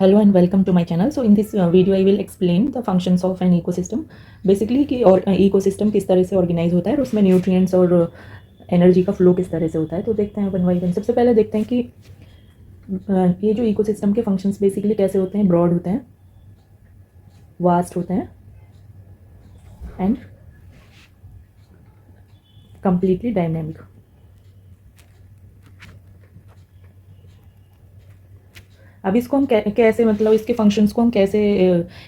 Hello and welcome to my channel. So in this video I will explain the functions of an ecosystem. Basically कि और ecosystem किस तरह से organize होता है और उसमें nutrients और energy का flow किस तरह से होता है. तो देखते हैं one by one. सबसे पहले देखते हैं कि ये जो ecosystem के functions basically कैसे होते हैं. broad होते हैं, vast होते हैं and completely dynamic. अब इसको हम कैसे मतलब इसके फंक्शंस को हम कैसे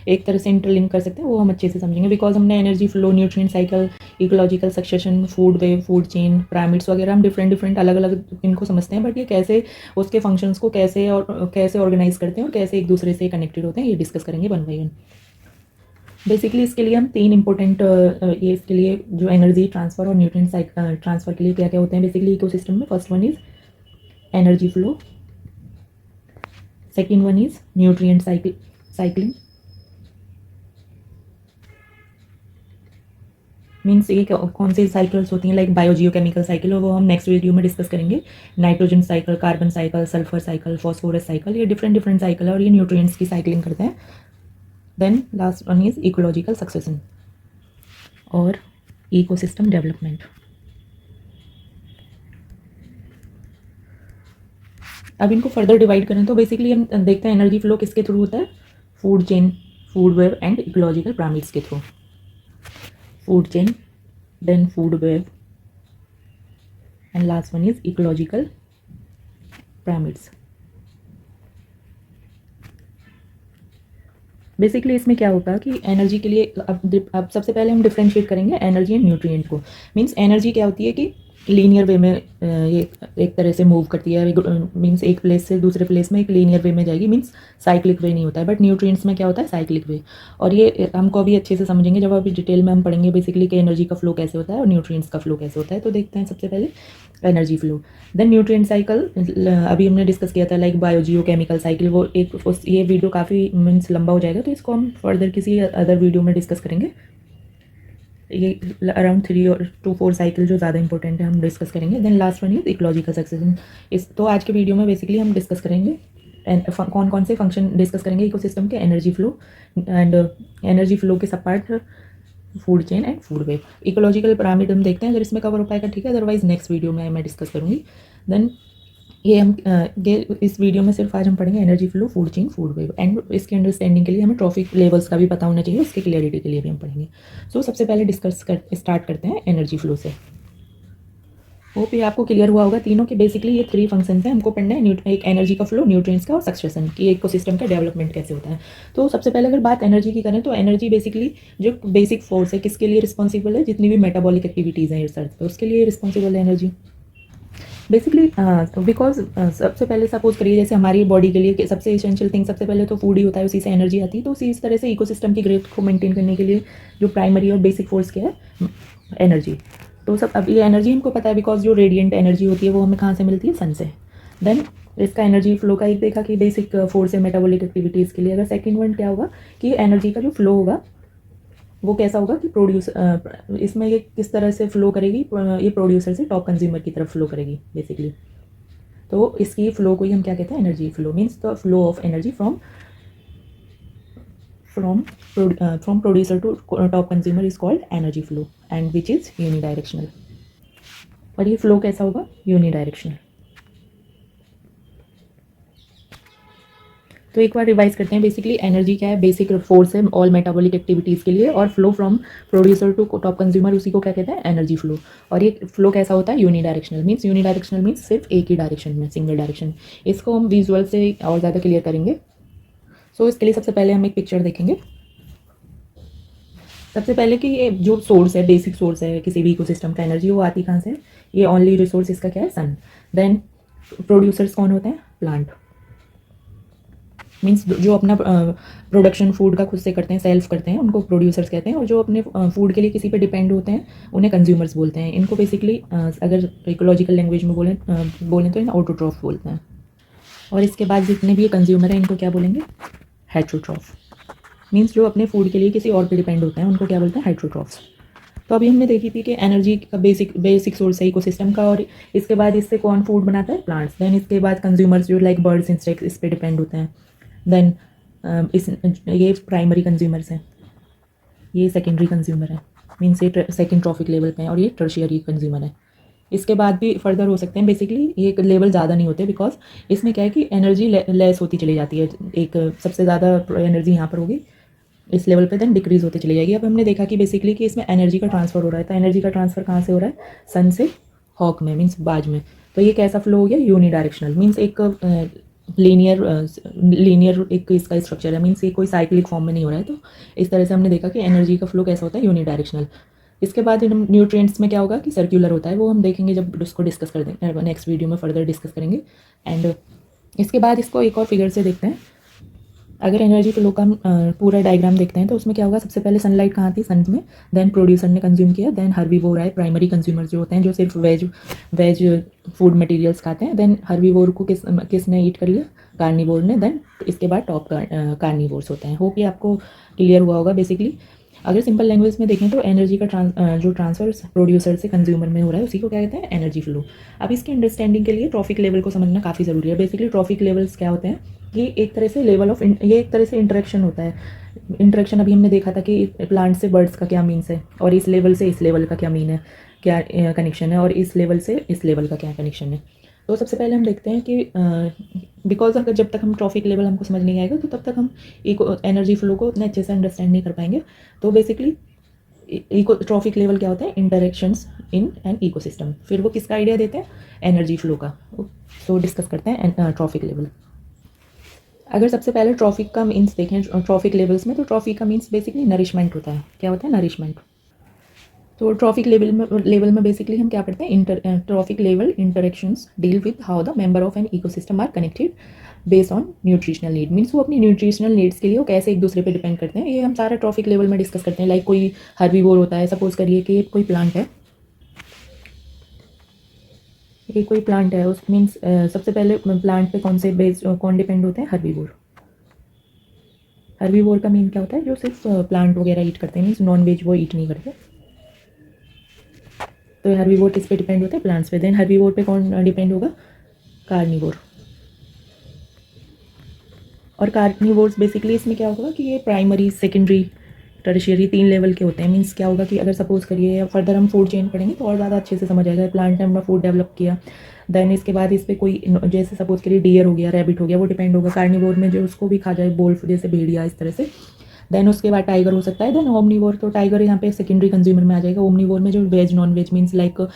एक तरह से इंटरलिंक कर सकते हैं वो हम अच्छे से समझेंगे. बिकॉज हमने energy flow, nutrient cycle, ecological succession, food web, food chain, pyramids वगैरह हम डिफरेंट अलग अलग इनको समझते हैं. बट ये कैसे उसके फंक्शंस को कैसे ऑर्गेनाइज करते हैं और कैसे एक दूसरे से कनेक्टेड होते हैं ये डिस्कस करेंगे वन बाई वन. बेसिकली इसके लिए हम तीन इंपॉर्टेंट ये इसके लिए जो एनर्जी ट्रांसफ़र और न्यूट्रिएंट ट्रांसफ़र के लिए क्या क्या होते हैं बेसिकली इकोसिस्टम में. First one is energy flow, second one is nutrient cycling. Means ये कौन सी साइकिल्स होती हैं लाइक बायोजियोकेमिकल साइकिल और वो हम नेक्स्ट वीडियो में डिस्कस करेंगे. Nitrogen cycle, carbon cycle, sulphur cycle, phosphorus cycle, ये डिफरेंट साइकिल है और ये न्यूट्रिएंट्स की साइक्लिंग करते हैं. Then last one is ecological succession और इकोसिस्टम डेवलपमेंट. अब इनको फर्दर डिवाइड करें तो बेसिकली हम देखते हैं एनर्जी फ्लो किसके थ्रू होता है. Food chain, food web and ecological pyramids के through. Food chain, then food web and last one is ecological pyramids. Basically इसमें क्या होगा कि एनर्जी के लिए अब सबसे पहले हम डिफ्रेंशिएट करेंगे एनर्जी एंड न्यूट्रिएंट को. मीन्स एनर्जी क्या होती है कि लीनियर वे में ये एक तरह से मूव करती है. मीन्स एक प्लेस से दूसरे प्लेस में एक लीनियर वे में जाएगी. मीन्स साइक्लिक वे नहीं होता है. बट न्यूट्रिएंट्स में क्या होता है साइक्लिक वे. और ये हमको अभी अच्छे से समझेंगे जब अभी डिटेल में हम पढ़ेंगे बेसिकली कि एनर्जी का फ्लो कैसे होता है और न्यूट्रिएंट्स का फ्लो कैसे होता है. तो देखते हैं सबसे पहले energy flow. Then nutrient cycle अभी हमने डिस्कस किया था लाइक बायोजियो केमिकल साइकिल. वो एक ये वीडियो काफ़ी मीन्स लंबा हो जाएगा तो इसको हम फर्दर किसी अदर वीडियो में डिस्कस करेंगे. ये अराउंड 3 और 4 साइकिल जो ज़्यादा इंपॉर्टेंट है हम डिस्कस करेंगे. Then last one is ecological succession. इस तो आज के वीडियो में बेसिकली हम डिस्कस करेंगे कौन कौन से फंक्शन डिस्कस करेंगे इकोसिस्टम के. Energy flow and energy flow के सब part, food chain and food web. Ecological pyramid हम देखते हैं अगर इसमें कवर हो पाएगा ठीक है, अदरवाइज नेक्स्ट वीडियो में मैं डिस्कस करूँगी. देन ये इस वीडियो में सिर्फ आज हम पढ़ेंगे energy flow, food chain, food web and इसके अंडरस्टैंडिंग के लिए हमें ट्रॉफिक लेवल्स का भी पता होना चाहिए. उसके क्लियरिटी के लिए भी हम पढ़ेंगे. सो सबसे पहले स्टार्ट करते हैं एनर्जी फ्लो से. होप ये आपको क्लियर हुआ होगा तीनों के. बेसिकली ये 3 फंक्शंस हैं हमको पढ़ना है. एक एनर्जी का फ्लो, न्यूट्रिएंट्स का और सक्सेशन की इकोसिस्टम का डेवलपमेंट कैसे होता है. तो सबसे पहले अगर बात एनर्जी की करें तो एनर्जी बेसिकली जो बेसिक फोर्स है किसके लिए रिस्पॉन्सिबल है. जितनी भी मेटाबॉलिक एक्टिविटीज़ हैं इस अर्थ पर उसके लिए रिस्पॉन्सिबल है एनर्जी. बेसिकली बिकॉज सबसे पहले सपोज करिए जैसे हमारी बॉडी के लिए सबसे इसेंशियल थिंग सबसे पहले तो फूड ही होता है, उसी से एनर्जी आती है. तो उसी इस तरह से इकोसिस्टम की ग्रोथ को मेंटेन करने के लिए जो प्राइमरी और बेसिक फोर्स क्या है एनर्जी. तो सब अब ये एनर्जी हमको पता है बिकॉज जो रेडिएंट एनर्जी होती है वो हमें कहाँ से मिलती है, सन से. देन इसका एनर्जी फ्लो का एक देखा कि बेसिक फोर्स है मेटाबॉलिक एक्टिविटीज़ के लिए. अगर सेकेंड वन क्या होगा कि एनर्जी का जो फ्लो होगा वो कैसा होगा कि इसमें ये किस तरह से फ्लो करेगी, ये प्रोड्यूसर से टॉप कंज्यूमर की तरफ फ्लो करेगी बेसिकली. तो इसकी फ्लो को ही हम क्या कहते हैं energy flow. Means the flow of energy from producer to top consumer is called energy flow and which is unidirectional. और ये फ्लो कैसा होगा, यूनिडायरेक्शनल. तो एक बार रिवाइज करते हैं. बेसिकली एनर्जी क्या है, बेसिक फोर्स है ऑल मेटाबॉलिक एक्टिविटीज़ के लिए. और flow from producer to top consumer उसी को क्या कहते हैं एनर्जी फ्लो. और ये फ्लो कैसा होता है, यूनिडायरेक्शनल. यूनिडायरेक्शनल मीन्स सिर्फ एक ही डायरेक्शन में, सिंगल डायरेक्शन. इसको हम विजुअल से और ज़्यादा क्लियर करेंगे. सो इसके लिए सबसे पहले हम एक पिक्चर देखेंगे. सबसे पहले कि ये जो सोर्स है, बेसिक सोर्स है किसी भी इकोसिस्टम का एनर्जी, वो आती कहाँ से. ये ओनली रिसोर्स इसका क्या है, सन. देन प्रोड्यूसर्स कौन होते हैं, प्लांट. मीन्स जो अपना प्रोडक्शन फूड का खुद से करते हैं, सेल्फ करते हैं, उनको प्रोड्यूसर्स कहते हैं. और जो अपने फूड के लिए किसी पे डिपेंड होते हैं उन्हें कंज्यूमर्स बोलते हैं. इनको बेसिकली अगर इकोलॉजिकल लैंग्वेज में बोलें तो इन ऑटोट्रॉफ बोलते हैं. और इसके बाद जितने भी ये कंज्यूमर हैं इनको क्या बोलेंगे, हेट्रोट्रॉफ. मीन्स जो अपने फूड के लिए किसी और पे डिपेंड होते हैं उनको क्या बोलते हैं, हेट्रोट्रॉफ्स. तो अभी हमने देखी थी कि एनर्जी का बेसिक सोर्स है इकोसिस्टम का. और इसके बाद इससे कौन फूड बनाता है, प्लांट्स. देन इसके बाद कंज्यूमर्स जो लाइक बर्ड्स, इंसेक्ट्स इस पर डिपेंड होते हैं. देन इस ये प्राइमरी कंज्यूमर्स हैं, ये सेकेंडरी कंज्यूमर है, मीन्स ये सेकेंड ट्रॉफिक लेवल पे हैं, और ये टर्शियरी कंज्यूमर है। इसके बाद भी फर्दर हो सकते हैं। बेसिकली ये लेवल ज़्यादा नहीं होते, बिकॉज इसमें क्या है कि एनर्जी लेस होती चली जाती है। एक सबसे ज़्यादा एनर्जी यहाँ पर होगी इस लेवल पे, देन डिक्रीज होती चली जाएगी। अब हमने देखा कि बेसिकली कि इसमें एनर्जी का ट्रांसफर हो रहा है, तो एनर्जी का ट्रांसफर कहाँ से हो रहा है? सन से हॉक में, मीन्स बाज में। तो ये कैसा फ्लो हो गया? यूनी डायरेक्शनल, मीन्स एक लीनियर एक इसका स्ट्रक्चर है, मीन्स ये कोई साइक्लिक फॉर्म में नहीं हो रहा है। तो इस तरह से हमने देखा कि एनर्जी का फ्लो कैसा होता है? Unidirectional. इसके बाद न्यूट्रिएंट्स में क्या होगा कि सर्कुलर होता है, वो हम देखेंगे जब उसको डिस्कस कर देंगे, नेक्स्ट वीडियो में फर्दर डिस्कस करेंगे। एंड इसके बाद इसको एक और फिगर से देखते हैं। अगर एनर्जी फ्लो का पूरा डायग्राम देखते हैं तो उसमें क्या होगा? सबसे पहले सनलाइट कहाँ थी? सन में, देन प्रोड्यूसर ने कंज्यूम किया, देन हर्बीवोर आए, प्राइमरी कंज्यूमर जो होते हैं जो सिर्फ वेज फूड मटेरियल्स खाते हैं। देन हर्बीवोर को किसने ईट कर लिया? कार्निवोर ने। देन इसके बाद टॉप कार्निवोर्स होते हैं। होप ये आपको क्लियर हुआ होगा। बेसिकली अगर सिंपल लैंग्वेज में देखें तो एनर्जी का जो ट्रांसफर प्रोड्यूसर से कंज्यूमर में हो रहा है उसी को क्या कहते हैं? Energy flow. अब इसकी अंडरस्टैंडिंग के लिए ट्रॉफिक लेवल को समझना काफ़ी ज़रूरी है। बेसिकली ट्रॉफिक लेवल्स क्या होते हैं? ये एक तरह से लेवल ऑफ ये एक तरह से इंटरेक्शन होता है। इंटरेक्शन अभी हमने देखा था कि प्लांट से बर्ड्स का क्या मीन्स है, और इस लेवल से इस लेवल का क्या मीन है, क्या कनेक्शन है, और इस लेवल से इस लेवल का क्या कनेक्शन है। तो सबसे पहले हम देखते हैं कि बिकॉज अगर जब तक हम ट्रॉफिक लेवल हमको समझ नहीं आएगा तो तब तक हम एनर्जी फ्लो को उतने अच्छे से अंडरस्टैंड नहीं कर पाएंगे। तो बेसिकली इको ट्रॉफिक लेवल क्या होता है? Interactions in an ecosystem. फिर वो किसका आइडिया देते हैं? एनर्जी फ्लो का। तो डिस्कस करते हैं ट्रॉफिक लेवल। अगर सबसे पहले ट्रॉफिक का मीन्स देखें ट्रॉफिक लेवल्स में, तो ट्रॉफिक का मीन्स बेसिकली नरिशमेंट होता है। क्या होता है? नरिशमेंट। तो ट्रॉफिक लेवल में बेसिकली हम क्या करते हैं? Trophic level interactions deal with how the member of an ecosystem are connected based on nutritional need. Means वो अपनी न्यूट्रिशनल नीड्स के लिए वो कैसे एक दूसरे पे डिपेंड करते हैं, ये हम सारा ट्रॉफिक लेवल में डिस्कस करते हैं। लाइक कोई हर्बीवोर होता है, सपोज करिए कि कोई प्लांट है, ये कोई प्लांट है, उस मीन्स सबसे पहले प्लांट पे कौन डिपेंड होते हैं? हर्बीवोर। हर्बीवोर का मीन क्या होता है? जो सिर्फ प्लांट वगैरह ईट करते हैं, मीन्स नॉन वेज वो ईट नहीं करते। तो हर्बीवोर किस पे डिपेंड होता है? प्लांट्स पे। देन हर्बीवोर पे कौन डिपेंड होगा? कार्निवोर। और कार्निवोर्स बेसिकली इसमें क्या होगा कि ये प्राइमरी, सेकेंडरी, टर्शियरी 3 लेवल के होते हैं। मीन्स क्या होगा कि अगर सपोज करिए या फर्दर हम फूड चेन पढ़ेंगे तो और ज़्यादा अच्छे से समझ आएगा। प्लांट ने अपना फूड डेवलप किया, देन इसके बाद इस पर कोई जैसे सपोज करिए डियर हो गया, रैबिट हो गया, वो डिपेंड होगा कार्निवोर में, जो उसको भी खा जाए, वोल्फ जैसे भेड़िया, इस तरह से। देन उसके बाद टाइगर हो सकता है। देन ओमनीवोर, तो टाइगर यहाँ पे सेकेंडरी कंज्यूमर में आ जाएगा। ओमनीवोर में जो veg non veg means like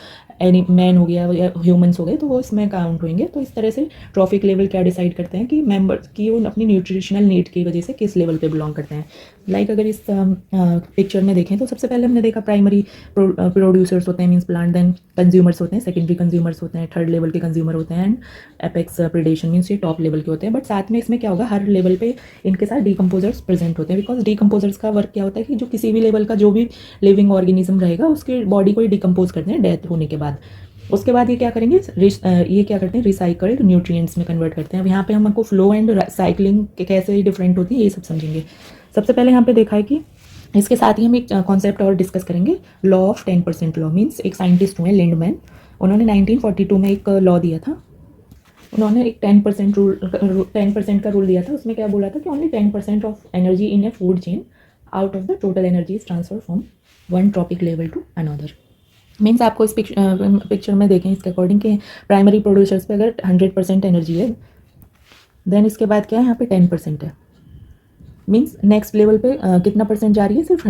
any man हो गया या ह्यूमंस हो गए, तो वो इसमें काउंट होंगे। तो इस तरह से ट्रॉफिक लेवल क्या डिसाइड करते हैं कि मेंबर्स की वो अपनी न्यूट्रिशनल नीड की वजह से किस लेवल पे बिलोंग करते हैं। लाइक अगर इस पिक्चर में देखें तो सबसे पहले हमने देखा प्राइमरी प्रोड्यूसर्स होते हैं, मीन्स प्लांट। देन कंज्यूमर्स होते हैं, सेकेंडरी कंज्यूमर्स होते हैं, थर्ड लेवल के कंज्यूमर होते हैं, एंड एपेक्स प्रेडेशन मीन्स ये टॉप लेवल के होते हैं। बट साथ में इसमें क्या होगा? हर लेवल पे इनके साथ डीकम्पोजर्स प्रेजेंट होते हैं। बिकॉज डीकम्पोजर्स का वर्क क्या होता है कि जो किसी भी लेवल का जो भी लिविंग ऑर्गेनिज्म रहेगा उसके बॉडी को ही डिकम्पोज करते हैं डेथ होने के बाद। उसके बाद ये क्या करेंगे? ये क्या करते हैं? रिसाइकल्ड न्यूट्रिएंट्स में कन्वर्ट करते हैं। अब यहाँ पे हमको फ्लो एंड साइक्लिंग कैसे डिफरेंट होती है ये सब समझेंगे। सबसे पहले यहाँ पे देखा है कि इसके साथ ही हम एक कॉन्सेप्ट और डिस्कस करेंगे, लॉ ऑफ 10% लॉ। मीन्स एक साइंटिस्ट हुए लिंडमैन, उन्होंने 1942 में एक लॉ दिया था। उन्होंने एक 10% का रूल दिया था। उसमें क्या बोला था कि only 10% of energy in a food chain out of the total energy is transfer from one tropic level to another. Means आपको इस पिक्चर में देखें इसके अकॉर्डिंग कि प्राइमरी प्रोड्यूसर्स पे अगर 100% एनर्जी है, देन इसके बाद क्या है? यहाँ पे 10% है। मीन्स नेक्स्ट लेवल पे कितना परसेंट जा रही है? सिर्फ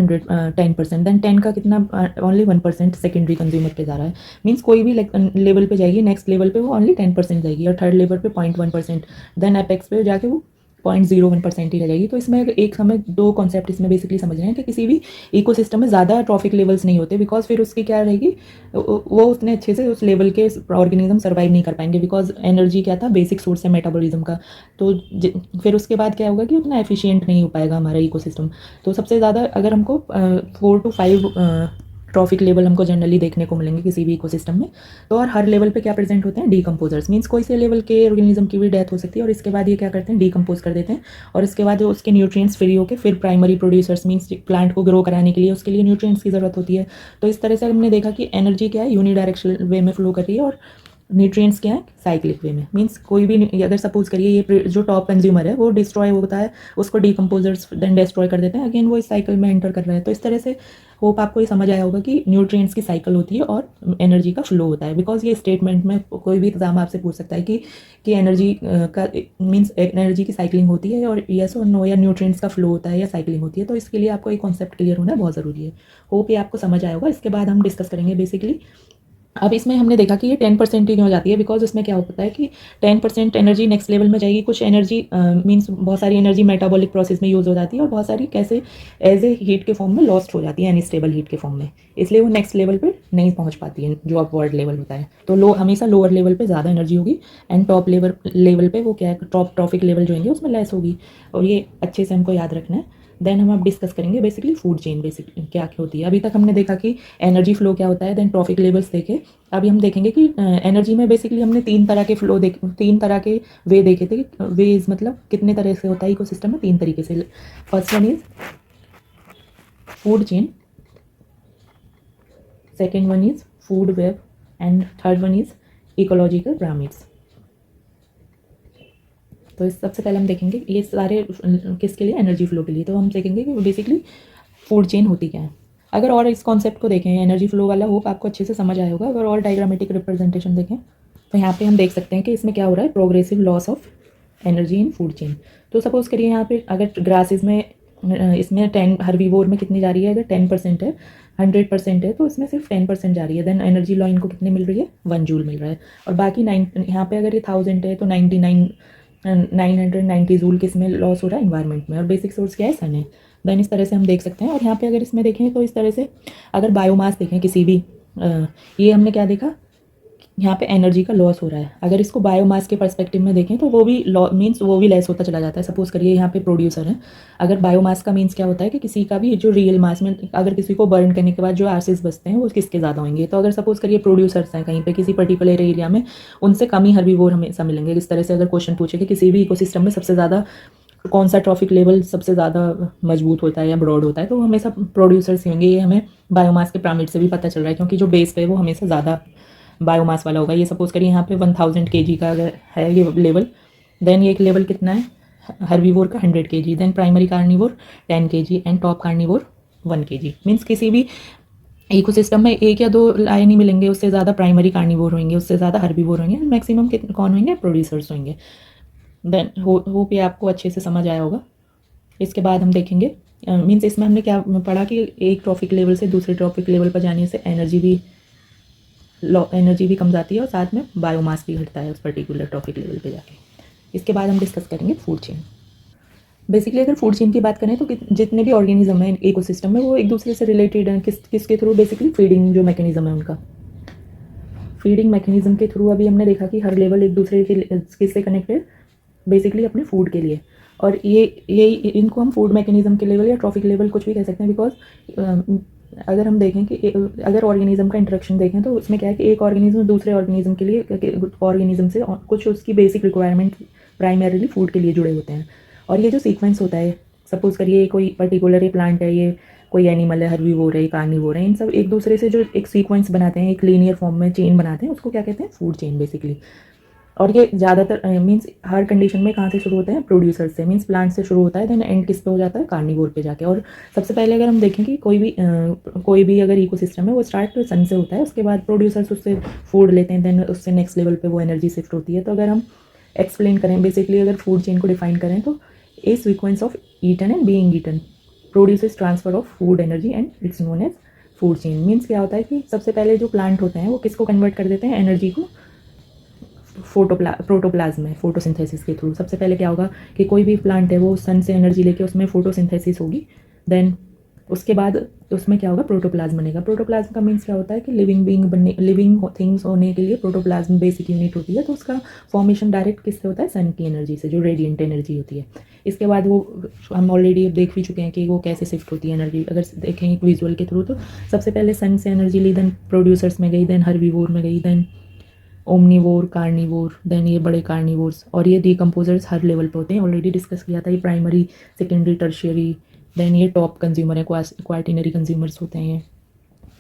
10%। देन 10 का कितना? ओनली 1% सेकेंडरी कंज्यूमर पे जा रहा है। मीन्स कोई भी लेवल पे जाएगी, नेक्स्ट लेवल पे वो ओनली 10% जाएगी, और थर्ड लेवल पे 0.1%। देन एपेक्स पे जाके वो 0.01% ही रह जाएगी। तो इसमें एक हमें दो कॉन्सेप्ट इसमें बेसिकली समझ रहे हैं कि किसी भी इकोसिस्टम में ज़्यादा ट्रॉफिक लेवल्स नहीं होते, बिकॉज फिर उसकी क्या रहेगी? वो उतने अच्छे से उस लेवल के ऑर्गेनिज्म सर्वाइव नहीं कर पाएंगे, बिकॉज एनर्जी क्या था? बेसिक सोर्स है मेटाबॉलिज्म का। तो फिर उसके बाद क्या होगा कि उतना एफिशिएंट नहीं हो पाएगा हमारा इकोसिस्टम। तो सबसे ज़्यादा अगर हमको 4 to 5 ट्रॉफिक लेवल हमको जनरली देखने को मिलेंगे किसी भी इकोसिस्टम में। तो और हर लेवल पे क्या प्रेजेंट होते हैं? डीकम्पोजर्स। मीन्स कोई से लेवल के ऑर्गेनिज्म की भी डेथ हो सकती है, और इसके बाद ये क्या करते हैं? डीकम्पोज कर देते हैं, और इसके बाद उसके न्यूट्रिएंट्स फ्री होकर फिर प्राइमरी प्रोड्यूसर्स मीन्स प्लांट को ग्रो कराने के लिए उसके लिए न्यूट्रिएंट्स की ज़रूरत होती है। तो इस तरह से हमने देखा कि एनर्जी क्या है? यूनिडायरेक्शनल वे में फ्लो कर रही है, और न्यूट्रिएंट्स क्या है साइक्लिक वे में, मींस कोई भी अगर सपोज करिए ये जो टॉप कंज्यूमर है वो डिस्ट्रॉय होता है, उसको डीकम्पोजर्स देन डिस्ट्रॉय कर देते हैं, अगेन वो इस साइकिल में एंटर कर रहा है। तो इस तरह से होप आपको ये समझ आया होगा कि न्यूट्रिएंट्स की साइकिल होती है और एनर्जी का फ्लो होता है। बिकॉज ये स्टेटमेंट में कोई भी एग्जाम आपसे पूछ सकता है कि एनर्जी का मीन्स एनर्जी की साइकिलिंग होती है और यस और नो, या न्यूट्रिएंट्स का फ्लो होता है या साइकिलिंग होती है। तो इसके लिए आपको एक कॉन्सेप्ट क्लियर होना बहुत ज़रूरी है। होप ये आपको समझ आया होगा। इसके बाद हम डिस्कस करेंगे बेसिकली। अब इसमें हमने देखा कि ये 10% ही हो जाती है, बिकॉज उसमें क्या होता है कि 10% एनर्जी नेक्स्ट लेवल में जाएगी। कुछ एनर्जी मींस बहुत सारी एनर्जी मेटाबॉलिक प्रोसेस में यूज़ हो जाती है और बहुत सारी कैसे एज ए हीट के फॉर्म में लॉस्ट हो जाती है, अनस्टेबल हीट के फॉर्म में, इसलिए वो नेक्स्ट लेवल पे नहीं पहुंच पाती है जो अपवर्ड लेवल होता है। तो हमेशा लोअर लेवल पे ज़्यादा एनर्जी होगी एंड टॉप लेवल पे वो क्या है, टॉप ट्रॉफिक लेवल जो होंगे उसमें लेस होगी। और ये अच्छे से हमको याद रखना है। देन हम अब डिस्कस करेंगे बेसिकली फूड चेन बेसिकली क्या क्या होती है। अभी तक हमने देखा कि एनर्जी फ्लो क्या होता है, देन ट्रॉफिक लेवल्स देखे। अभी हम देखेंगे कि एनर्जी में बेसिकली हमने तीन तरह के फ्लो देखे, तीन तरह के वे देखे थे। वेज मतलब कितने तरह से होता है इकोसिस्टम में, तीन तरीके से। First one is food chain, second one is food web and third one is ecological pyramids. तो इस सबसे पहले हम देखेंगे ये सारे किसके लिए, एनर्जी फ्लो के लिए। तो हम देखेंगे कि बेसिकली फूड चेन होती क्या है। अगर और इस कॉन्सेप्ट को देखें एनर्जी फ्लो वाला, होप आपको अच्छे से समझ आया होगा। अगर और डायग्रामेटिक रिप्रेजेंटेशन देखें तो यहाँ पे हम देख सकते हैं कि इसमें क्या हो रहा है, progressive loss of energy in food chain. तो सपोज करिए यहाँ पे अगर ग्रासेस में इसमें 10 हर्बीवोर में कितनी जा रही है, अगर 10% है, 100% है तो इसमें सिर्फ 10% जा रही है। देन एनर्जी लॉ इनको कितनी मिल रही है, 1 जूल मिल रहा है। और बाकी 9 यहाँ पे अगर ये 1000 है तो 990 जूल किस में लॉस हो रहा है, इन्वायरमेंट में। और बेसिक सोर्स क्या है, सन है। देन इस तरह से हम देख सकते हैं। और यहाँ पे अगर इसमें देखें तो इस तरह से अगर बायोमास देखें किसी भी ये हमने क्या देखा, यहाँ पे एनर्जी का लॉस हो रहा है। अगर इसको बायोमास के पर्सपेक्टिव में देखें तो वो भी मीन्स वो भी लेस होता चला जाता है। सपोज करिए यहाँ पे प्रोड्यूसर है, अगर बायोमास का मीन्स क्या होता है कि किसी का भी जो रियल मास में अगर किसी को बर्न करने के बाद जो आर्सिस बचते हैं वो किसके ज़्यादा होंगे। तो अगर सपोज करिए प्रोड्यूसर्स हैं कहीं पे किसी पर्टिकुलर एरिया में, उनसे कम ही हर्बीवोर हमेशा मिलेंगे। इस तरह से अगर क्वेश्चन पूछे कि किसी भी इकोसिस्टम में सबसे ज़्यादा कौन सा ट्रॉफिक लेवल सबसे ज़्यादा मजबूत होता है या ब्रॉड होता है, तो हमेशा प्रोड्यूसर्स ही होंगे। ये हमें बायोमास के पिरामिड से भी पता चल रहा है, क्योंकि जो बेस पे वो हमेशा ज़्यादा बायोमास वाला होगा। ये सपोज करिए यहाँ पे 1000 kg का अगर है ये लेवल, देन ये एक लेवल कितना है हर्बीवोर का 100 kg, then primary carnivore 10 kg and top carnivore 1 kg। Means किसी भी इकोसिस्टम में एक या दो लाइन ही मिलेंगे, उससे ज़्यादा प्राइमरी कार्निवोर होंगे, उससे ज़्यादा हर्बीवोर होंगे, मैक्सिमम कौन होंगे, प्रोड्यूसर्स होंगे। देन होप ये आपको अच्छे से समझ आया होगा। इसके बाद हम देखेंगे मीन्स इसमें हमने क्या पढ़ा कि एक ट्रॉफिक लेवल से दूसरे ट्रॉफिक लेवल पर जाने से एनर्जी भी कम जाती है और साथ में बायोमास भी घटता है उस पर्टिकुलर ट्रॉफिक लेवल पे जाके। इसके बाद हम डिस्कस करेंगे फूड चेन। बेसिकली अगर फूड चेन की बात करें तो जितने भी ऑर्गेनिज्म हैं इकोसिस्टम में वो एक दूसरे से रिलेटेड हैं। किसके थ्रू, बेसिकली फीडिंग जो मैकेनिज्म है उनका, फीडिंग मैकेनिज्म के थ्रू। अभी हमने देखा कि हर लेवल एक दूसरे के किससे कनेक्टेड, बेसिकली अपने फूड के लिए। और ये इनको हम फूड मैकेनिज्म के लेवल या ट्रॉफिक लेवल कुछ भी कह सकते हैं। बिकॉज अगर हम देखें कि अगर ऑर्गेनिज्म का इंटरेक्शन देखें तो उसमें क्या है कि एक ऑर्गेनिज्म दूसरे ऑर्गेनिज्म के लिए ऑर्गेनिज्म से कुछ उसकी बेसिक रिक्वायरमेंट प्राइमरीली फूड के लिए जुड़े होते हैं। और ये जो सीक्वेंस होता है, सपोज करिए कोई पर्टिकुलर ये प्लांट है, ये कोई एनिमल है, हर्बीवोर है, कार्निवोर है, इन सब एक दूसरे से जो एक सीक्वेंस बनाते हैं, एक लीनियर फॉर्म में चेन बनाते हैं, उसको क्या कहते हैं, फूड चेन बेसिकली। और ये ज़्यादातर मीन्स हर कंडीशन में कहाँ से शुरू होते हैं, प्रोड्यूसर से, मीन्स प्लांट से शुरू होता है, देन एंड किस पे हो जाता है, कार्निवोर पे जाके। और सबसे पहले अगर हम देखें कि कोई भी अगर इकोसिस्टम है वो स्टार्ट सन से होता है, उसके बाद प्रोड्यूसर्स उससे फूड लेते हैं, देन उससे नेक्स्ट लेवल पे वो एनर्जी शिफ्ट होती है। तो अगर हम एक्सप्लेन करें बेसिकली, अगर फूड चेन को डिफाइन करें तो a sequence of eaten and being eaten produces transfer of food energy and it's known as food chain. Means क्या होता है कि सबसे पहले जो प्लांट होते हैं वो किसको कन्वर्ट कर देते हैं, एनर्जी को प्रोटोप्लाज्म में फोटोसिंथेसिस के थ्रू। सबसे पहले क्या होगा कि कोई भी प्लांट है वो सन से एनर्जी लेके उसमें फोटोसिंथेसिस होगी, देन उसके बाद उसमें क्या होगा, प्रोटोप्लाज्म बनेगा। प्रोटोप्लाज्म का मीन्स क्या होता है कि लिविंग थिंग्स होने के लिए प्रोटोप्लाज्म बेसिक यूनिट होती है। तो उसका फॉर्मेशन डायरेक्ट किससे होता है, सन की एनर्जी से, जो रेडिएंट एनर्जी होती है। इसके बाद वो हम ऑलरेडी देख भी चुके हैं कि वो कैसे शिफ्ट होती है एनर्जी। अगर देखें एक विजुअल के थ्रू तो सबसे पहले सन से एनर्जी ली, देन प्रोड्यूसर्स में गई, देन हर्बीवोर में गई, देन ओमनीवोर, कार्निवोर, देन ये बड़े कार्निवोर्स। और ये डिकम्पोजर्स हर लेवल पे होते हैं, ऑलरेडी डिस्कस किया था। ये प्राइमरी, सेकेंडरी, टर्शियरी, देन ये टॉप कंज्यूमर है, क्वार्टिनरी कंज्यूमर्स होते हैं।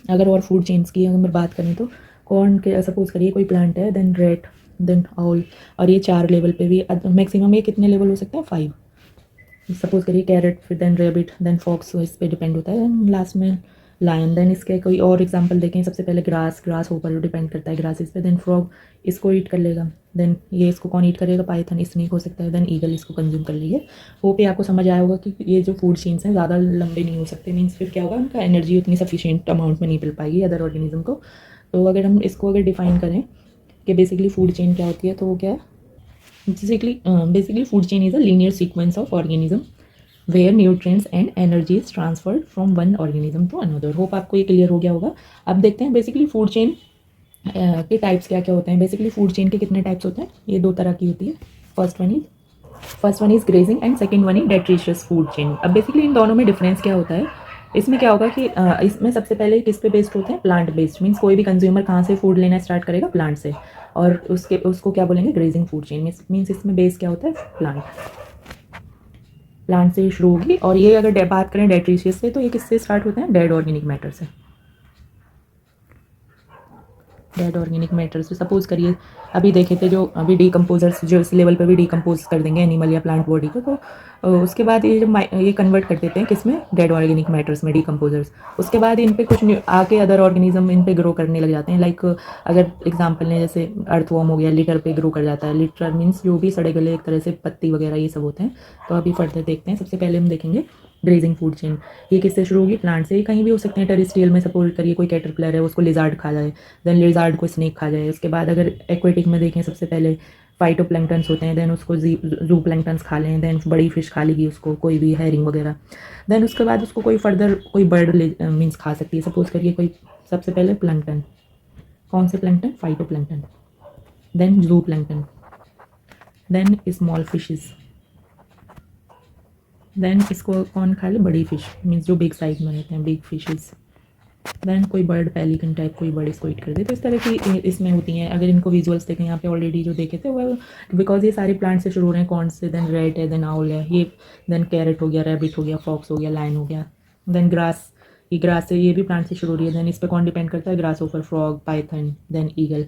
अगर और फूड चेन्स की अगर बात करें तो कॉर्न के सपोज करिए कोई प्लांट है, देन रेट, देन ऑल, और ये 4 लेवल पे भी मैक्सिमम ये कितने लेवल हो सकते हैं, 5। सपोज करिए कैरेट, फिर देन रेबिट, देन फॉक्स, इस पे डिपेंड होता है, देन लास्ट में लायन। देन इसके कोई और एग्जांपल देखें, सबसे पहले ग्रास ऊपर डिपेंड करता है ग्रासेस पे, देन फ्रॉग इसको ईट कर लेगा, देन ये इसको कौन ईट करेगा, पाइथन स्नेक हो सकता है, देन ईगल इसको कंज्यूम कर लेगी। होप ये आपको समझ आया होगा कि ये जो फूड चेन्स हैं ज़्यादा लंबे नहीं हो सकते, मीन्स फिर क्या होगा, उनका एनर्जी उतनी सफिशिएंट अमाउंट में नहीं मिल पाएगी अदर ऑर्गेनिज्म को। तो अगर हम इसको अगर डिफाइन करें कि बेसिकली फूड चेन क्या होती है, तो वो क्या है, basically food chain is a linear sequence of organism where nutrients and energy is transferred from one organism to another। Hope आपको ये क्लियर हो गया होगा। अब देखते हैं बेसिकली फूड चेन के टाइप्स क्या क्या होते हैं। बेसिकली फूड चेन के कितने टाइप्स होते हैं, ये 2 तरह की होती है। First one is grazing and second one is detritus food chain. अब बेसिकली इन दोनों में डिफरेंस क्या होता है, इसमें क्या होगा कि इसमें सबसे पहले किस पे बेस्ड होते हैं, प्लांट बेस्ड, मीन्स कोई भी कंज्यूमर कहाँ से फूड लेना स्टार्ट करेगा, प्लांट से, और उसको क्या बोलेंगे, ग्रेजिंग फूड चेन। मीन्स इसमें बेस क्या होता है, प्लांट से शुरू होगी। और ये अगर बात करें डेट्रीशियस से, तो ये किससे स्टार्ट होते हैं, डेड ऑर्गेनिक मैटर से। डेड ऑर्गेनिक मैटर से सपोज करिए अभी देखे थे जो अभी डीकम्पोजर्स जो इस लेवल पे भी डीकम्पोज कर देंगे एनिमल या प्लांट बॉडी को, तो उसके बाद ये जब ये कन्वर्ट कर देते हैं किसमें, डेड ऑर्गेनिक मैटर्स में, डीकम्पोजर्स। उसके बाद इन पे कुछ आके अदर ऑर्गेनिज्म इन पे ग्रो करने लग जाते हैं। लाइक अगर एग्जांपल लें, जैसे अर्थवॉर्म हो गया, लिटर पे ग्रो कर जाता है। लिटर मीन्स जो भी सड़े गले एक तरह से पत्ती वगैरह ये सब होते हैं। तो अभी फर्दर देखते हैं। सबसे पहले हम देखेंगे ग्रेजिंग फूड चेन। ये किससे शुरू होगी, प्लांट से। कहीं भी हो सकते हैं, टेरेस्ट्रियल में सपोज करिए कोई कैटरपिलर है, उसको लिजार्ड खा जाए, देन लिजार्ड को स्नेक खा जाए। उसके बाद अगर एक्वेटिक में देखें, सबसे पहले फाइटोप्लैंक्टन्स होते हैं, देन उसको जू प्लैंक्टन्स खा लें, देन बड़ी फिश खा लेगी उसको, कोई भी हैरिंग वगैरह। देन उसके बाद उसको कोई फर्दर कोई बर्ड मीन्स खा सकती है। सपोज करिए कोई सबसे पहले प्लैंक्टन, कौन से plankton, phytoplankton, then zooplankton, then small fishes, then इसको कौन खा ले, बड़ी फिश, मीन्स जो बिग साइज में रहते हैं, बिग फिशेस। देन कोई बर्ड, पेलिकन टाइप कोई बर्ड इसको ईट कर दे। तो इस तरह की इसमें होती हैं। अगर इनको विजुअल्स देखें यहाँ पे ऑलरेडी जो देखे थे वो, बिकॉज ये सारे प्लांट से शुरू हो रहे हैं, कौन से, देन रेट है, देन आउल है, ये देन कैरेट हो गया, रैबिट हो गया, फॉक्स हो गया, लायन हो गया, देन ग्रास, ये ग्रास से, ये भी प्लांट से शुरू हो रही है। देन इस पर कौन डिपेंड करता है, grasshopper, frog, python, then eagle.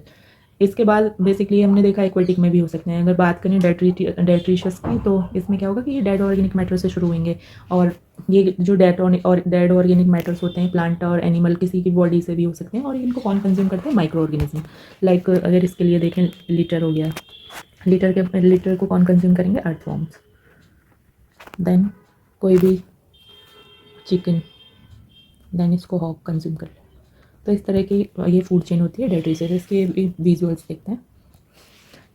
इसके बाद बेसिकली हमने देखा एक्वेटिक में भी हो सकते हैं। अगर बात करें डेट्रीशियस की, तो इसमें क्या होगा कि ये डेड ऑर्गेनिक मैटर से शुरू होंगे। और ये जो डेड ऑर्गेनिक मैटर्स होते हैं, प्लांट और एनिमल किसी की बॉडी से भी हो सकते हैं, और इनको कौन कंज्यूम करते हैं, माइक्रो ऑर्गेनिज्म। लाइक अगर इसके लिए देखें, लिटर हो गया, लिटर को कौन कंज्यूम करेंगे, अर्थवॉर्म्स। देन कोई भी चिकन, देन इसको हॉग कंज्यूम कर ले। तो इस तरह की ये फूड चेन होती है डेट्रीशियस। इसके विजुअल्स देखते हैं।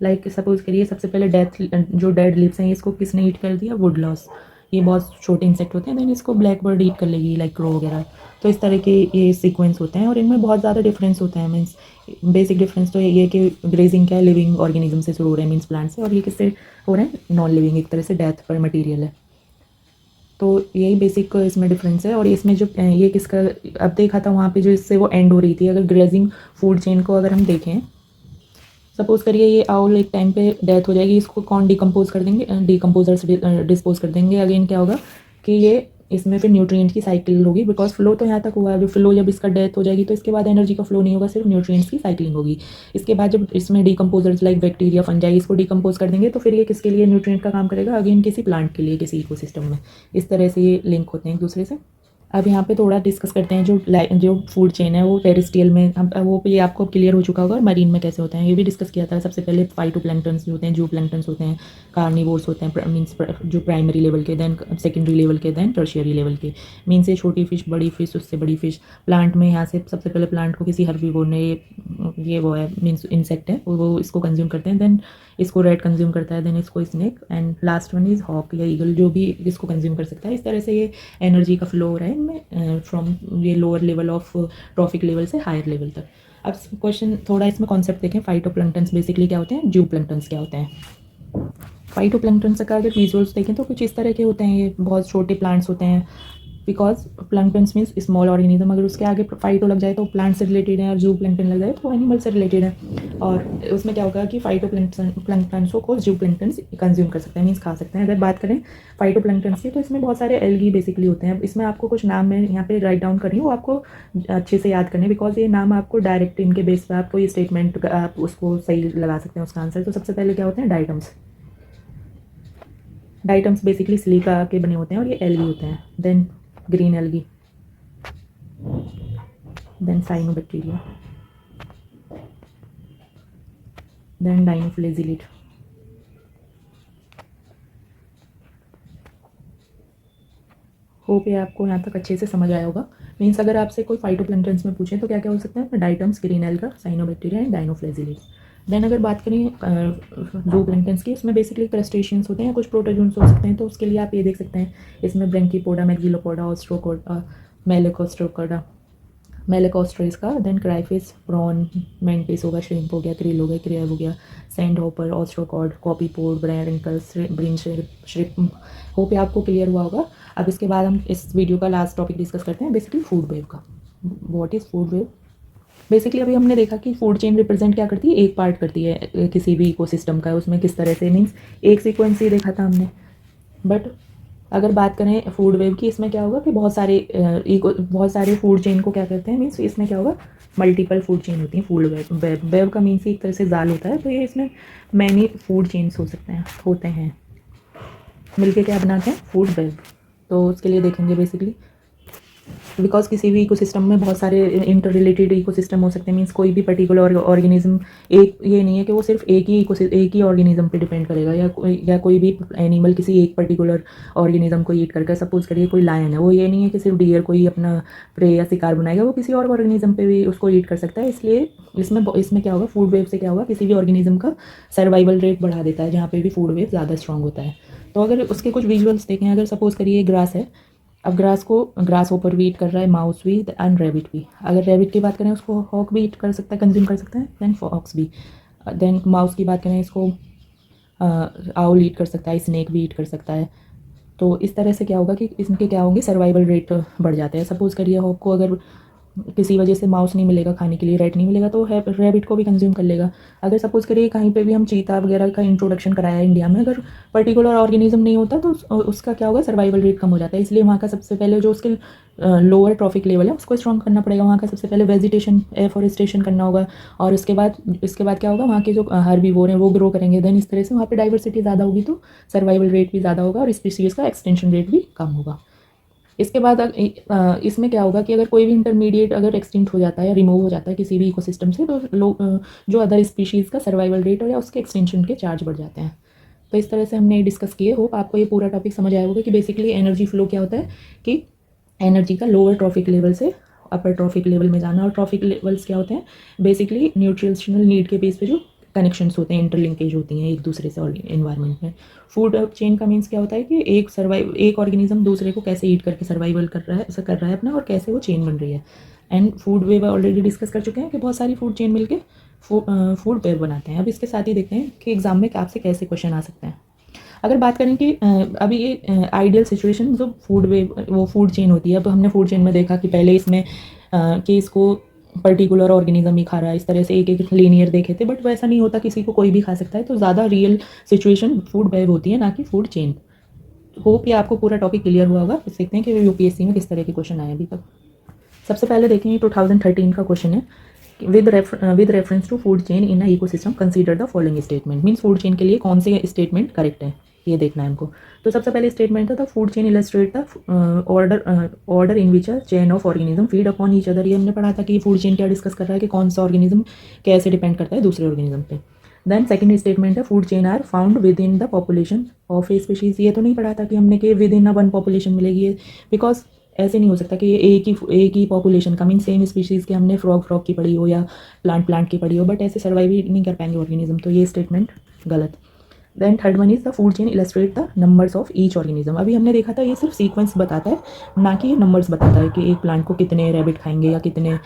लाइक सपोज करिए सबसे पहले जो डेड लिव्स हैं, इसको किसने ईट कर दिया, वुड लॉस। ये बहुत छोटे इंसेक्ट होते हैं, देन इसको ब्लैक बर्ड ईट कर लेगी, लाइक क्रो वगैरह। तो इस तरह के ये सीक्वेंस होते हैं, और इनमें बहुत ज़्यादा डिफरेंस होता है। मीन्स बेसिक डिफरेंस तो ये कि ग्रेजिंग क्या है, लिविंग ऑर्गेनिज्म से शुरू हो रहे हैं, मीन्स प्लांट से, और ये किससे हो रहे हैं, नॉन लिविंग, एक तरह से डेथ पर मटीरियल है। तो यही बेसिक इसमें डिफरेंस है। और इसमें जो ये किसका अब देखा था वहाँ पे जो इससे वो एंड हो रही थी, अगर ग्रेजिंग फूड चेन को अगर हम देखें, सपोज करिए ये आउल एक टाइम पे डेथ हो जाएगी, इसको कौन डिकम्पोज कर देंगे, डिकम्पोजर्स डिस्पोज कर देंगे। अगेन क्या होगा कि ये इसमें फिर न्यूट्रिएंट की साइकिल होगी, बिकॉज फ्लो तो यहाँ तक हुआ है। जो फ्लो जब इसका डेथ हो जाएगी, तो इसके बाद एनर्जी का फ्लो नहीं होगा, सिर्फ न्यूट्रिएंट्स की साइकिलिंग होगी। इसके बाद जब इसमें डिकम्पोजर्स लाइक बैक्टीरिया, फंजाई इसको डिकम्पोज कर देंगे, तो फिर ये किसके लिए न्यूट्रिएंट का काम करेगा, अगेन किसी प्लांट के लिए, किसी इकोसिस्टम में। इस तरह से ये लिंक होते हैं एक दूसरे से। अब यहाँ पे थोड़ा डिस्कस करते हैं जो फूड चेन है वो टेरेस्ट्रियल में, हम वो ये आपको क्लियर हो चुका होगा। और मरीन में कैसे होते हैं ये भी डिस्कस किया था। सबसे पहले फाइटोप्लैंक्टन्स जो होते हैं, जू प्लैंक्टन्स होते हैं, कार्निवोर्स होते हैं, मीन्स जो प्राइमरी लेवल के, देन सेकेंडरी लेवल के, देन टर्शियरी लेवल के। मीन्स ये छोटी फिश, बड़ी फिश, उससे बड़ी फिश। प्लांट में यहाँ से सबसे पहले प्लांट को किसी हर्बीवोर ने, ये वो है मीन्स इंसेक्ट है, वो इसको कंज्यूम करते हैं। देन इसको रेट कंज्यूम करता है, देन इसको snake, and last one is hawk या ईगल, जो भी इसको कंज्यूम कर सकता है। इस तरह से ये एनर्जी का फ्लो हो रहा है इनमें, फ्रॉम ये lower level of trophic level से हायर लेवल तक। अब क्वेश्चन थोड़ा इसमें कॉन्सेप्ट देखें। फाइटोप्लैंक्टन्स बेसिकली क्या होते हैं, जू प्लैंक्टन्स क्या होते हैं। फाइटोप्लैंक्टन्स का अगर विजुअल्स देखें तो कुछ इस तरह के होते हैं। ये बहुत छोटे प्लांट्स होते हैं, because planktons means small organism, अगर उसके आगे फाइटो लग जाए तो प्लांट से रिलेटेड है, और जू प्लैंकटन लग जाए तो एनिमल से रिलेटेड है। और उसमें क्या होगा कि फाइटो प्लैंकटन्सों को जू प्लैंकटन्स कंज्यूम कर सकते हैं, मीन्स खा सकते हैं। अगर बात करें फाइटो प्लैंकटन्स की तो इसमें बहुत सारे एल्गी बेसिकली होते हैं। इसमें आपको कुछ नाम मैं यहाँ पे राइट डाउन कर रही हूँ, वो आपको अच्छे से याद करने, बिकॉज ये नाम आपको डायरेक्ट इनके बेस पर आपको ये स्टेटमेंट आप उसको सही लगा सकते हैं उसका आंसर। तो सबसे पहले क्या होते हैं, डाइटम्स। डाइटम्स बेसिकली सिलिका के बने होते हैं और ये एल्गी होते हैं। Then green algae, then cyanobacteria, then dinoflagellate। Hope ये आपको यहाँ तक अच्छे से समझ आया होगा। मीन्स अगर आपसे कोई फाइटोप्लैंक्टन्स में पूछें तो क्या क्या हो सकता है, diatoms, green algae, cyanobacteria and dinoflagellate. Then अगर बात करें जू प्लैंक्टन्स की, उसमें बेसिकली क्रस्टेशियंस होते हैं, कुछ प्रोटोजोन्स हो सकते हैं। तो उसके लिए आप ये देख सकते हैं, इसमें ब्रेंकीपोडा, मैक्सिलोपोडा, ऑस्ट्रोकोडा, मेलेकोस्ट्रोकोडा, मेलेकोस्ट्रेस का, देन क्राइफिस, प्रॉन, मेंटिस होगा, श्रिम्प हो गया, क्रिल हो गया, क्रिएब हो गया, sand hopper, ऑस्ट्रोकॉड, कॉपीपोड, ब्रैंकल्स, Brin shrimp. Hope ये आपको क्लियर हुआ होगा। अब इसके बाद हम इस वीडियो का लास्ट टॉपिक डिस्कस करते हैं, बेसिकली फूड वेव का। What is food web? Basically अभी हमने देखा कि फूड चेन रिप्रेजेंट क्या करती है, एक पार्ट करती है किसी भी इकोसिस्टम का, उसमें किस तरह से, मीन्स एक सीक्वेंस ही देखा था हमने। बट अगर बात करें फूड वेव की, इसमें क्या होगा कि बहुत सारे फूड चेन को क्या कहते हैं, मीन्स इसमें क्या होगा, मल्टीपल फूड चेन होती हैं। फूड वेव, वेव का मीन्स एक तरह से जाल होता है, तो ये इसमें मैनी फूड चेन्स हो सकते हैं, होते हैं, मिलके क्या बनाते हैं, फूड वेव। तो उसके लिए देखेंगे बेसिकली, बिकॉज किसी भी इकोसिस्टम में बहुत सारे इंटर रिलेटेड इकोसिस्टम हो सकते हैं। मीन्स कोई भी पर्टिकुलर ऑर्गेनिज्म, एक ये नहीं है कि वो सिर्फ एक ही ऑर्गेनिज्म पे डिपेंड करेगा, या कोई भी एनिमल किसी एक पर्टिकुलर ऑर्गेनिज्म को ईट करके, सपोज करिए कोई लायन है, वो ये नहीं है कि सिर्फ डियर कोई अपना प्रे या शिकार बनाएगा, वो किसी और ऑर्गेनिज्म पे भी उसको ईट कर सकता है। इसलिए इसमें क्या होगा, फूड वेव से क्या होगा, किसी भी ऑर्गेनिज्म का सर्वाइवल रेट बढ़ा देता है, जहाँ पे भी फूड वेव ज़्यादा स्ट्रॉन्ग होता है। तो अगर उसके कुछ विजुअल्स देखें, अगर सपोज करिए ग्रास है, अब ग्रास होपर भी ईट कर रहा है, माउस भी एंड रैबिट भी। अगर रैबिट की बात करें, उसको हॉक भी ईट कर सकता है, कंज्यूम कर सकता है, देन फॉक्स भी। देन माउस की बात करें, इसको आउल ईट कर सकता है, स्नेक भी ईट कर सकता है। तो इस तरह से क्या होगा कि इनके क्या होंगे, सर्वाइवल रेट बढ़ जाते हैं। सपोज़ करिए हॉक को अगर किसी वजह से माउस नहीं मिलेगा खाने के लिए, रैट नहीं मिलेगा, तो रैबिट को भी कंज्यूम कर लेगा। अगर सपोज़ करिए कहीं पे भी हम चीता वगैरह का इंट्रोडक्शन कराया है इंडिया में, अगर पर्टिकुलर ऑर्गेनिज्म नहीं होता तो उसका क्या होगा, सर्वाइवल रेट कम हो जाता है। इसलिए वहाँ का सबसे पहले जो उसके लोअर ट्रॉफिक लेवल है उसको स्ट्रॉन्ग करना पड़ेगा। वहाँ का सबसे पहले वेजिटेशन, एफॉरेस्टेशन करना होगा, और इसके बाद क्या होगा, वहाँ के जो हर्बीवोर हैं वो ग्रो करेंगे। देन इस तरह से वहाँ पे डाइवर्सिटी ज़्यादा होगी तो सर्वाइवल रेट भी ज़्यादा होगा, और स्पीशीज़ का एक्सटेंशन रेट भी कम होगा। इसके बाद इसमें क्या होगा कि अगर कोई भी इंटरमीडिएट अगर एक्सटिंक्ट हो जाता है या रिमूव हो जाता है किसी भी इकोसिस्टम से, तो जो अदर स्पीशीज़ का सर्वाइवल रेट या उसके एक्सटेंशन के चार्ज बढ़ जाते हैं। तो इस तरह से हमने डिस्कस किए। होप आपको ये पूरा टॉपिक समझ आया होगा कि बेसिकली एनर्जी फ्लो क्या होता है, कि एनर्जी का लोअर ट्रॉफिक लेवल से अपर ट्रॉफिक लेवल में जाना। और ट्रॉफिक लेवल्स क्या होते हैं, बेसिकली न्यूट्रिशनल नीड के बेस पे जो कनेक्शंस होते हैं, इंटरलिंकेज होती हैं एक दूसरे से इन्वायरमेंट में। फूड चेन का मीन्स क्या होता है कि एक ऑर्गेनिज्म दूसरे को कैसे ईट करके सर्वाइवल कर रहा है अपना, और कैसे वो चेन बन रही है। And food web already discuss कर चुके हैं कि बहुत सारी फूड चेन मिलके फूड वेव बनाते हैं। अब इसके साथ ही देखते हैं कि एग्जाम में आपसे कैसे क्वेश्चन आ सकते हैं। अगर बात करें कि अभी ये आइडियल सिचुएशन जो फूड वेव वो फूड चेन होती है, अब हमने फूड चेन में देखा कि पहले इसमें कि इसको पर्टिकुलर ऑर्गेनिज्म ही खा रहा है, इस तरह से एक एक लीनियर देखे थे, बट वैसा नहीं होता, किसी को कोई भी खा सकता है। तो ज़्यादा रियल सिचुएशन फूड वेव होती है, ना कि फूड चेन। होप ये आपको पूरा टॉपिक क्लियर हुआ होगा। देखते हैं कि यूपीएससी में किस तरह के क्वेश्चन आए अभी तक। सबसे पहले देखेंगे 2013 का क्वेश्चन है, with reference to food chain in ecosystem consider the following statement. Means food chain के लिए कौन से स्टेटमेंट करेक्ट है, ये देखना है हमको। तो सबसे पहले स्टेटमेंट था the food chain illustrate the order in which a chain of organism feed upon each other. ये हमने पढ़ा था कि फूड चेन क्या डिस्कस कर रहा है, कि कौन सा ऑर्गेनिज्म कैसे डिपेंड करता है दूसरे ऑर्गेनिज्म पे। देन सेकंड स्टेटमेंट है food chain are found within the population of a species. ये तो नहीं पढ़ा था कि हमने कि within a one population मिलेगी, बिकॉज ऐसे नहीं हो सकता कि ये एक ही पॉपुलेशन का, मीन सेम स्पीशीज़ के हमने फ्रॉग की पढ़ी हो या प्लांट की पढ़ी हो, बट ऐसे सर्वाइव ही नहीं कर पाएंगे ऑर्गेनिज्म। तो ये स्टेटमेंट गलत। Then third one is the food chain illustrate the numbers of each organism. अभी हमने देखा था ये सिर्फ सीक्वेंस बताता है, ना कि नंबर्स बताता है कि एक प्लांट को कितने रैबिट खाएंगे या कितने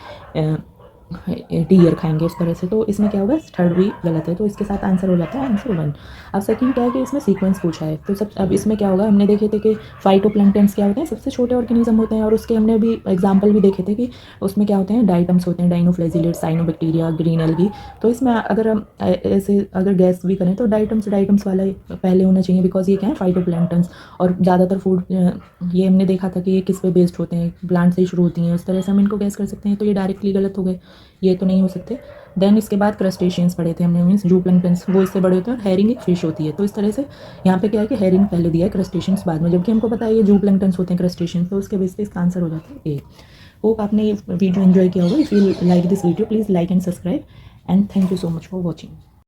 डियर खाएंगे इस तरह से, तो इसमें क्या होगा, थर्ड भी गलत है, तो इसके साथ आंसर हो जाता है आंसर 1। अब सेकंड क्या है कि इसमें सीक्वेंस पूछा है, तो सब अब इसमें क्या होगा, हमने देखे थे कि फाइटोप्लैंक्टन्स क्या होते हैं, सबसे छोटे ऑर्गेनिज्म होते हैं, और उसके हमने भी एग्जाम्पल भी देखे थे कि उसमें क्या होते हैं, डाइटम्स होते हैं, डाइनोफ्लेजिलेट, साइनोबैक्टीरिया, ग्रीन एल्गी। तो इसमें अगर हम ऐसे अगर गैस भी करें तो डाइटम्स वाला पहले होना चाहिए, बिकॉज ये क्या है, फाइटोप्लैंक्टन्स। और ज़्यादातर फूड ये हमने देखा था कि ये किस पे बेस्ड होते हैं, प्लांट से ही शुरू होती हैं, उस तरह से हम इनको गैस कर सकते हैं, तो ये डायरेक्टली गलत हो गए, ये तो नहीं हो सकते। देन इसके बाद क्रस्टेशियंस पढ़े थे हमने, मीन्स जू प्लैंक्टन्स, वो इससे बड़े होते हैं, और हैरिंग एक फिश होती है, तो इस तरह से यहाँ पे क्या है कि हैरिंग पहले दिया है, क्रस्टेशियंस बाद में, जबकि हमको पता है ये जू प्लैंक्टन्स होते हैं क्रस्टेशियंस, तो उसके बेस पे इसका आंसर हो जाता है ए। होप आपने ये वीडियो एंजॉय किया होगा। If you like this video please like and subscribe, and thank you so much for watching.